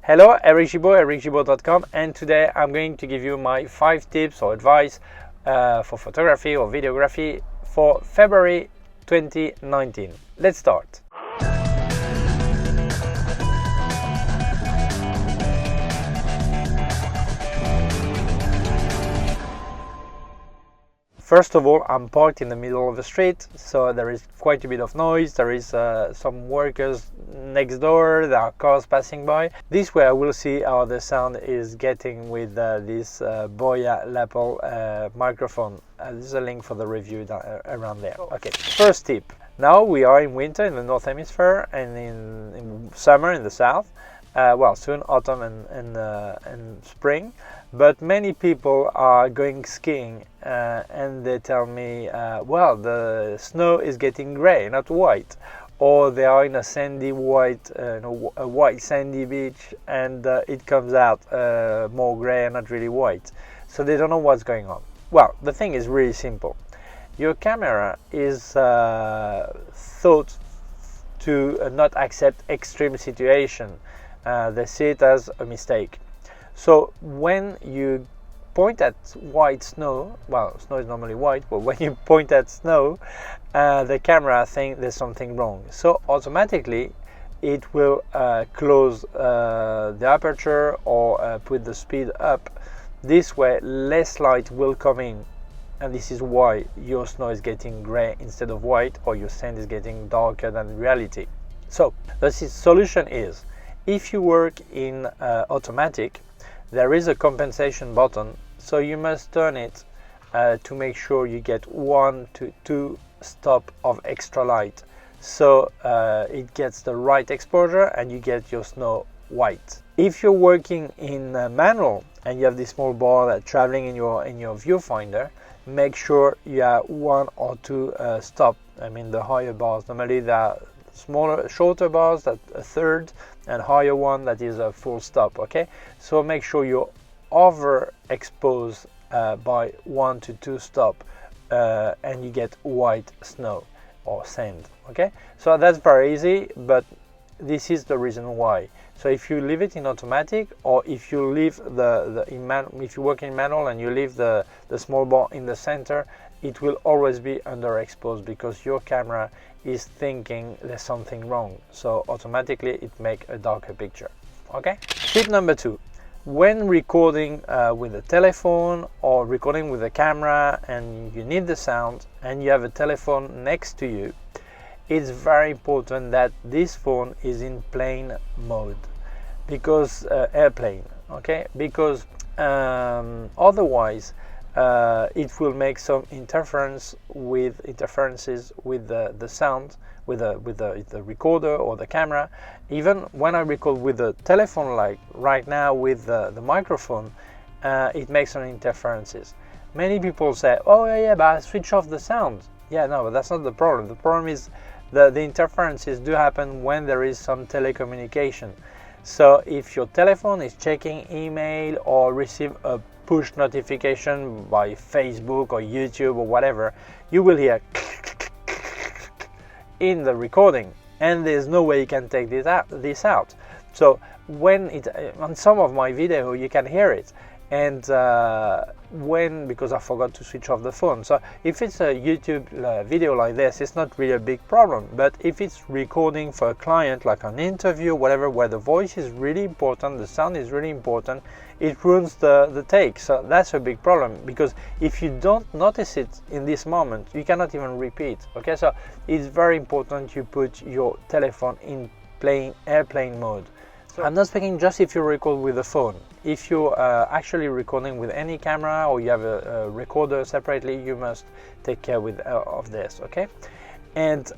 Hello, ericgimbal.com, and today I'm going to give you my 5 tips or advice for photography or videography for February 2019. Let's start. First of all, I'm parked in the middle of the street, so there is quite a bit of noise. There is some workers next door, there are cars passing by. This way I will see how the sound is getting with this Boya lapel microphone. There's a link for the review around there. Okay, first tip. Now we are in winter in the North Hemisphere and in summer in the South. Well, soon autumn and spring, but many people are going skiing and they tell me, well, the snow is getting grey, not white, or they are in a sandy white, a white sandy beach, and it comes out more grey and not really white, so they don't know what's going on. Well, the thing is really simple. Your camera is thought to not accept extreme situation. They see it as a mistake. So when you point at white snow, well, snow is normally white, but when you point at snow, the camera thinks there's something wrong. So automatically it will close the aperture or put the speed up. This way less light will come in, and this is why your snow is getting gray instead of white, or your sand is getting darker than reality. So the solution is, if you work in automatic, there is a compensation button, so you must turn it to make sure you get 1 to 2 stops of extra light, so it gets the right exposure and you get your snow white. If you're working in manual and you have this small bar that traveling in your viewfinder, make sure you have 1 or 2 stops. I mean, the higher bars, normally they are smaller, shorter bars, that a third, and higher one that is a full stop. Okay, so make sure you overexpose by 1 to 2 stops and you get white snow or sand. Okay, so that's very easy, but this is the reason why. So if you leave it in automatic, or if you leave if you work in manual and you leave the small bar in the center, it will always be underexposed because your camera is thinking there's something wrong, so automatically it makes a darker picture. Okay, tip number 2. When recording with a telephone or recording with a camera and you need the sound and you have a telephone next to you, it's very important that this phone is in plane mode, because airplane, okay, because otherwise it will make some interferences with the sound, with the recorder or the camera. Even when I record with the telephone, like right now with the microphone, it makes some interferences. Many people say, oh yeah, but I switch off the sound. Yeah, no, but that's not the problem. The problem is the interferences do happen when there is some telecommunication. So if your telephone is checking email or receive a push notification by Facebook or YouTube or whatever, you will hear in the recording, and there's no way you can take this out. So when on some of my video you can hear it, and because I forgot to switch off the phone. So if it's a YouTube video like this, it's not really a big problem. But if it's recording for a client, like an interview, whatever, where the voice is really important, the sound is really important, it ruins the take. So that's a big problem, because if you don't notice it in this moment, you cannot even repeat. Okay, so it's very important you put your telephone in airplane mode. I'm not speaking just if you record with a phone. If you're actually recording with any camera, or you have a recorder separately, you must take care of this, okay? And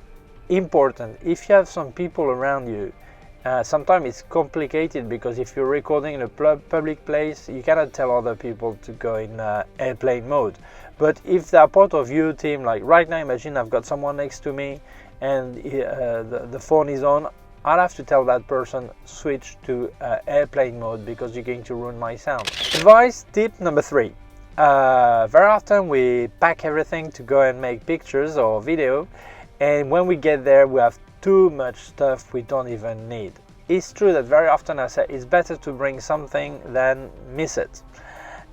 important, if you have some people around you, sometimes it's complicated, because if you're recording in a public place, you cannot tell other people to go in airplane mode. But if they're part of your team, like right now, imagine I've got someone next to me and the phone is on, I'll have to tell that person switch to airplane mode, because you're going to ruin my sound. Advice tip number 3. Very often we pack everything to go and make pictures or video, and when we get there we have too much stuff we don't even need. it's true that very often I say it's better to bring something than miss it.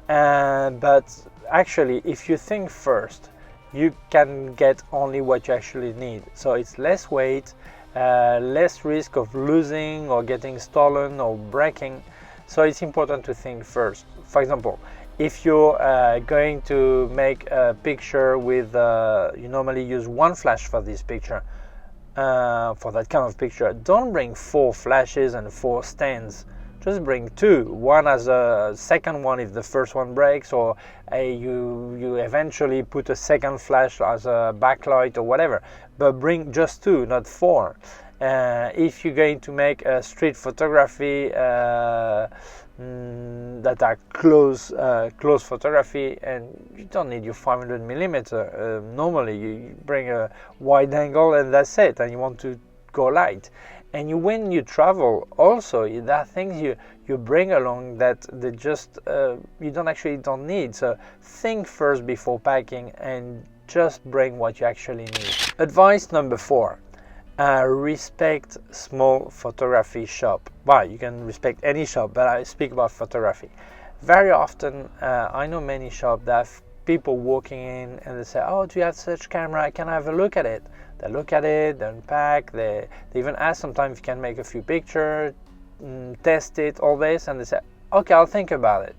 But actually, if you think first, you can get only what you actually need. So it's less weight, less risk of losing or getting stolen or breaking. So it's important to think first. For example, if you're going to make a picture with, you normally use one flash for this picture, for that kind of picture, don't bring 4 flashes and 4 stands. Just bring 2. One as a second one if the first one breaks, or you eventually put a second flash as a backlight or whatever. But bring just 2, not 4. If you're going to make a street photography that are close photography, and you don't need your 500mm. Normally you bring a wide angle and that's it, and you want to go light. And when you travel also, there are things you bring along that they just you don't need. So think first before packing and just bring what you actually need. Advice number 4. Respect small photography shop. Well, you can respect any shop, but I speak about photography. Very often, I know many shops that have people walking in and they say, "Oh, do you have such camera? Can I have a look at it?" They look at it, they unpack, they even ask sometimes if you can make a few pictures, test it, all this, and they say, "Okay, I'll think about it."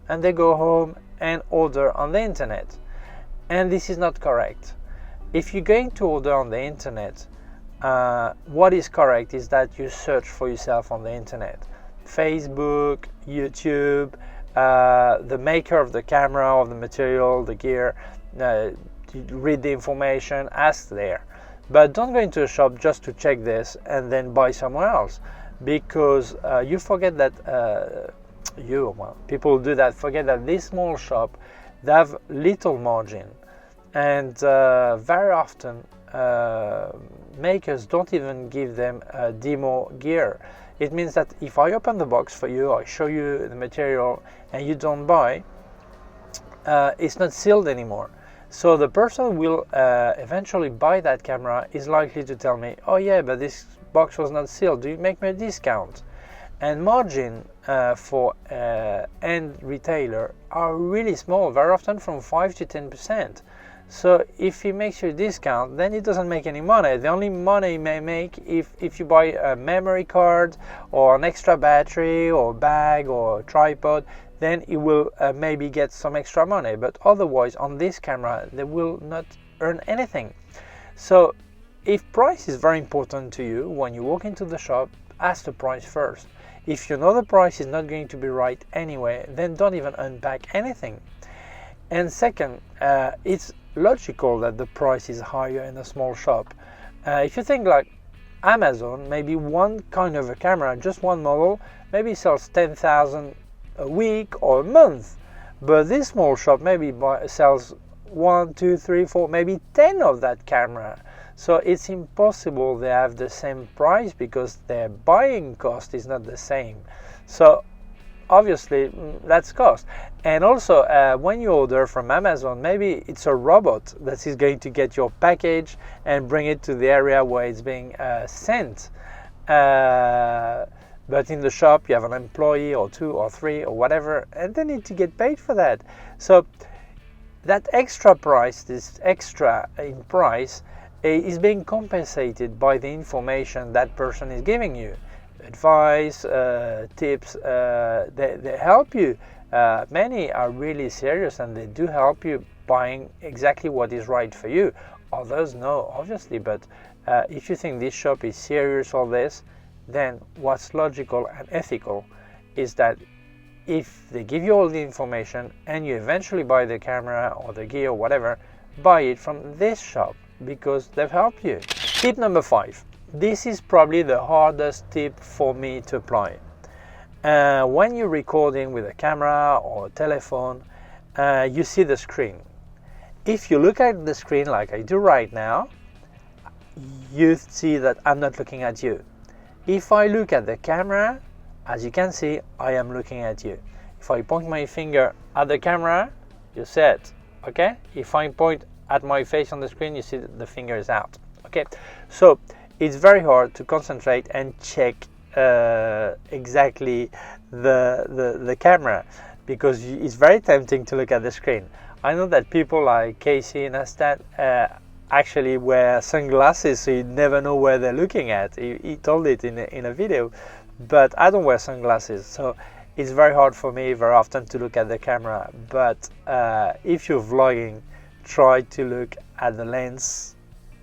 And they go home and order on the internet. And this is not correct. If you're going to order on the internet, what is correct is that you search for yourself on the internet. Facebook, YouTube, the maker of the camera, of the material, the gear, read the information, ask there. But don't go into a shop just to check this and then buy somewhere else, because you forget that people do that, forget that this small shop, they have little margin, and very often makers don't even give them demo gear. It means that if I open the box for you, I show you the material, and you don't buy, it's not sealed anymore. So the person will eventually buy that camera is likely to tell me, "Oh yeah, but this box was not sealed. Do you make me a discount?" And margin for end retailer are really small, very often from 5 to 10%. So if he makes you a discount, then he doesn't make any money. The only money he may make if you buy a memory card or an extra battery or bag or tripod, then he will maybe get some extra money. But otherwise, on this camera, they will not earn anything. So if price is very important to you, when you walk into the shop, ask the price first. If you know the price is not going to be right anyway, then don't even unpack anything. And second, it's logical that the price is higher in a small shop. If you think like Amazon, maybe one kind of a camera, just one model, maybe sells 10,000 a week or a month, but this small shop maybe sells 1, 2, 3, 4, maybe 10 of that camera. So it's impossible they have the same price because their buying cost is not the same. So obviously that's cost. And also when you order from Amazon, maybe it's a robot that is going to get your package and bring it to the area where it's being sent. But in the shop you have an employee or 2 or 3 or whatever, and they need to get paid for that. So that extra price, this extra in price, is being compensated by the information that person is giving you. Advice, tips, they help you. Many are really serious and they do help you buying exactly what is right for you. Others no, obviously, but if you think this shop is serious or this, then what's logical and ethical is that if they give you all the information and you eventually buy the camera or the gear or whatever, buy it from this shop because they've helped you. Tip number 5. This is probably the hardest tip for me to apply. When you're recording with a camera or a telephone, you see the screen. If you look at the screen like I do right now, you see that I'm not looking at you. If I look at the camera, as you can see, I am looking at you. If I point my finger at the camera, you see it, okay? If I point at my face on the screen, you see that the finger is out, okay? So it's very hard to concentrate and check exactly the camera, because it's very tempting to look at the screen. I know that people like Casey and Astat actually wear sunglasses, so you never know where they're looking at. He told it in a video, but I don't wear sunglasses, so it's very hard for me very often to look at the camera. But if you're vlogging, try to look at the lens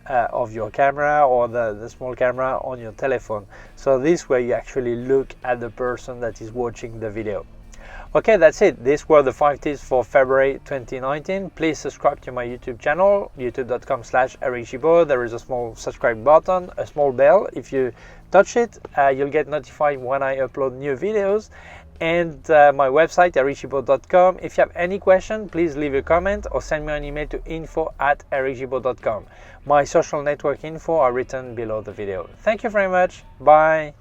of your camera or the small camera on your telephone, so this way you actually look at the person that is watching the video. Okay, that's it. These were the 5 tips for February 2019. Please subscribe to my YouTube channel, youtube.com/ericgimbal. There is a small subscribe button, a small bell. If you touch it, you'll get notified when I upload new videos. And my website, ericgimbal.com. If you have any question, please leave a comment or send me an email to info@ericgimbal.com. My social network info are written below the video. Thank you very much. Bye.